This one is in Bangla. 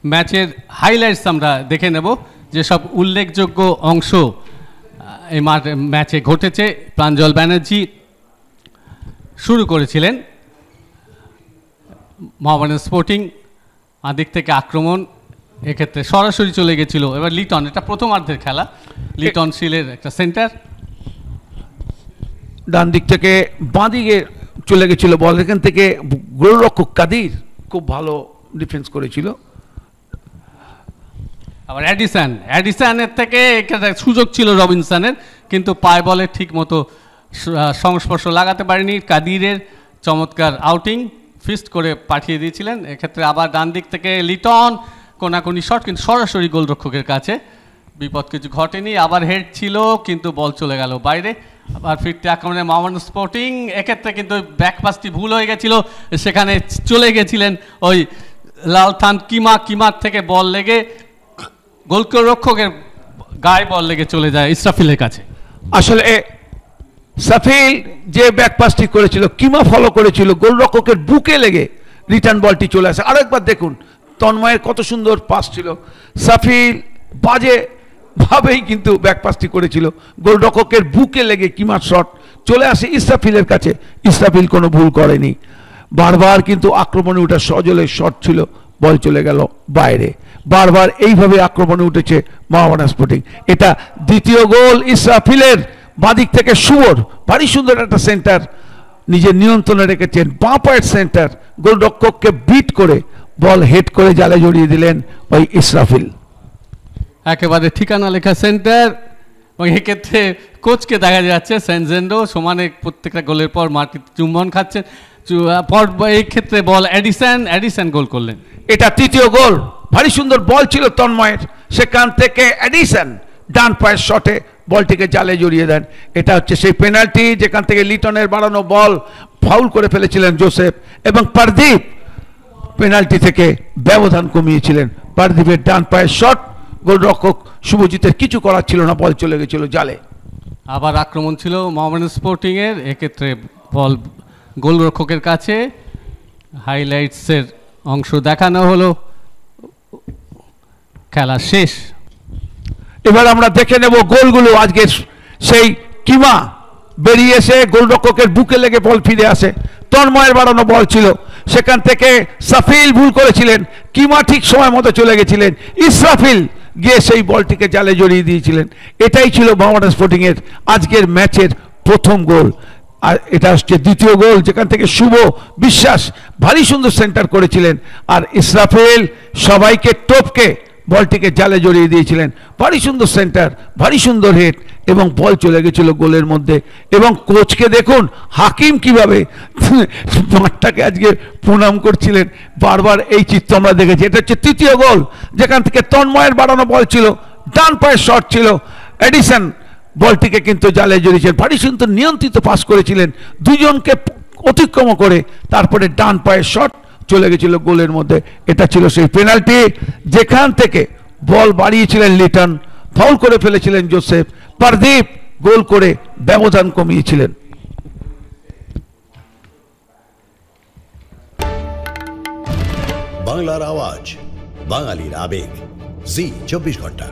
ম্যাচের হাইলাইটস আমরা দেখে নেব, যেসব উল্লেখযোগ্য অংশ এই ম্যাচে ঘটেছে। প্রাঞ্জল ব্যানার্জি শুরু করেছিলেন, মোহামেডান স্পোর্টিং দিক থেকে আক্রমণ, এক্ষেত্রে সরাসরি চলে গেছিল। এবার লিটন, এটা প্রথমার্ধের খেলা, লিটন শিলের একটা সেন্টার, ডান দিক থেকে বাঁ দিকে চলে গেছিল বল, এখান থেকে গোলরক্ষক কাদির খুব ভালো ডিফেন্স করেছিল। আবার অ্যাডিসনের থেকে সুযোগ ছিল রবিনসনের, কিন্তু পায় বলে ঠিক মতো সংস্পর্শ লাগাতে পারেনি। কাদিরের চমৎকার আউটিং, ফিস্ট করে পাঠিয়ে দিয়েছিলেন। এক্ষেত্রে আবার ডান দিক থেকে লিটন কোনাকুনি শট, কিন্তু সরাসরি গোলরক্ষকের কাছে, বিপদ কিছু ঘটেনি। আবার হেড ছিল কিন্তু বল চলে গেল বাইরে। আবার ফিরতে আক্রমণে মোহামেডান স্পোর্টিং, এক্ষেত্রে কিন্তু ব্যাকপাসটি ভুল হয়ে গেছিল, সেখানে চলে গেছিলেন ওই লালথান কিমার থেকে বল লেগে গোলরক্ষকের গায়ে বল লেগে চলে যায় ইসরাফিলের কাছে। আসলে সাফিল যে ব্যাকপাসটি করেছিল, কিমা ফলো করেছিল, গোলরক্ষকের বুকে লেগে রিটার্ন বলটি চলে আসে। আরেকবার দেখুন তন্ময়ের কত সুন্দর পাস ছিল, সাফিল বাজে ভাবেই কিন্তু ব্যাকপাসটি করেছিল, গোলরক্ষকের বুকে লেগে কিমার শট চলে আসে ইসরাফিলের কাছে। ইসরাফিল কোনো ভুল করেনি, বারবার কিন্তু আক্রমণে ওঠা সজলের শট ছিল, বল চলে গেল বাইরে। বারবার এইভাবে আক্রমণে উঠেছে মোহামেডান স্পোর্টিং। এটা দ্বিতীয় গোল ইসরাফিলের। বাঁদিক থেকে শুভর ভারী সুন্দর একটা সেন্টার নিজের নিয়ন্ত্রণে রেখেছেন, বাঁ পায়ের সেন্টার, গোলরক্ষককে বিট করে বল হেড করে জালে জড়িয়ে দিলেন ওই ইসরাফিল। একেবারে ঠিকানা লেখা সেন্টার, এবং এক্ষেত্রে কোচকে দেখা যাচ্ছে সেনজেন্ডো সমানে প্রত্যেকটা গোলের পর মাটিতে চুম্বন খাচ্ছেন। এই ক্ষেত্রে বল অ্যাডিসন গোল করলেন। এটা তৃতীয় গোল, ভারী সুন্দর বল ছিল তন্ময়ের, সেখান থেকে অ্যাডিসন ডান পায়ের শটে বলটিকে জালে জড়িয়ে দেন। এটা হচ্ছে সেই পেনাল্টি যেখান থেকে লিটনের বাড়ানো বল ফাউল করে ফেলেছিলেন জোসেফ, এবং পারদীপ পেনাল্টি থেকে ব্যবধান কমিয়েছিলেন। পারদীপের ডান পায়ের শট, গোলরক্ষক শুভজিতের কিছু করার ছিল না, বল চলে গেছিল জালে। আবার আক্রমণ ছিল মোহামেডান স্পোর্টিং এর, এক্ষেত্রে বল গোলরক্ষকের কাছে। হাইলাইটসের অংশ দেখানো হলো, খেলা শেষ। এবার আমরা দেখে নেব গোলগুলো। আজকের সেই কিমা বেরিয়ে এসে গোলরক্ষকের বুকে লেগে বল ফিরে আসে, তন্ময়ের বাড়ানো বল ছিল, সেখান থেকে সাফিল ভুল করেছিলেন, কিমা ঠিক সময় মতো চলে গেছিলেন, ইসরাফিল গিয়ে সেই বলটিকে জালে জড়িয়ে দিয়েছিলেন। এটাই ছিল মোহামেডান স্পোর্টিং এর আজকের ম্যাচের প্রথম গোল। আর এটা হচ্ছে দ্বিতীয় গোল, যেখান থেকে শুভ বিশ্বাস ভারী সুন্দর সেন্টার করেছিলেন, আর ইসরাফিল সবাইকে টপকে বলটিকে জালে জড়িয়ে দিয়েছিলেন। ভারী সুন্দর সেন্টার, ভারী সুন্দর হেড, এবং বল চলে গেছিল গোলের মধ্যে। এবং কোচকে দেখুন হাকিম কিভাবে মাঠটাকে আজকে প্রণাম করছিলেন, বারবার এই চিত্র আমরা দেখেছি। এটা হচ্ছে তৃতীয় গোল, যেখান থেকে তন্ময়ের বাড়ানো বল ছিল, ডান পায়ের শট ছিল, অ্যাডিসন বলটিকে কিন্তু জালে জড়িয়েছেন, ভারী সুন্দর নিয়ন্ত্রিত পাস করেছিলেন, দুজনকে অতিক্রম করে তারপরে ডান পায়ের শট চলে গেছিল গোলের মধ্যে। এটা ছিল সেই পেনাল্টি যেখান থেকে বল বাড়িয়েছিলেন লিটন, ফাউল করে ফেলেছিলেন জোসেফ, পারদীপ গোল করে ব্যবধান কমিয়েছিলেন। বাংলার আওয়াজ, বাঙালির আবেগ, জি 24 ঘন্টা।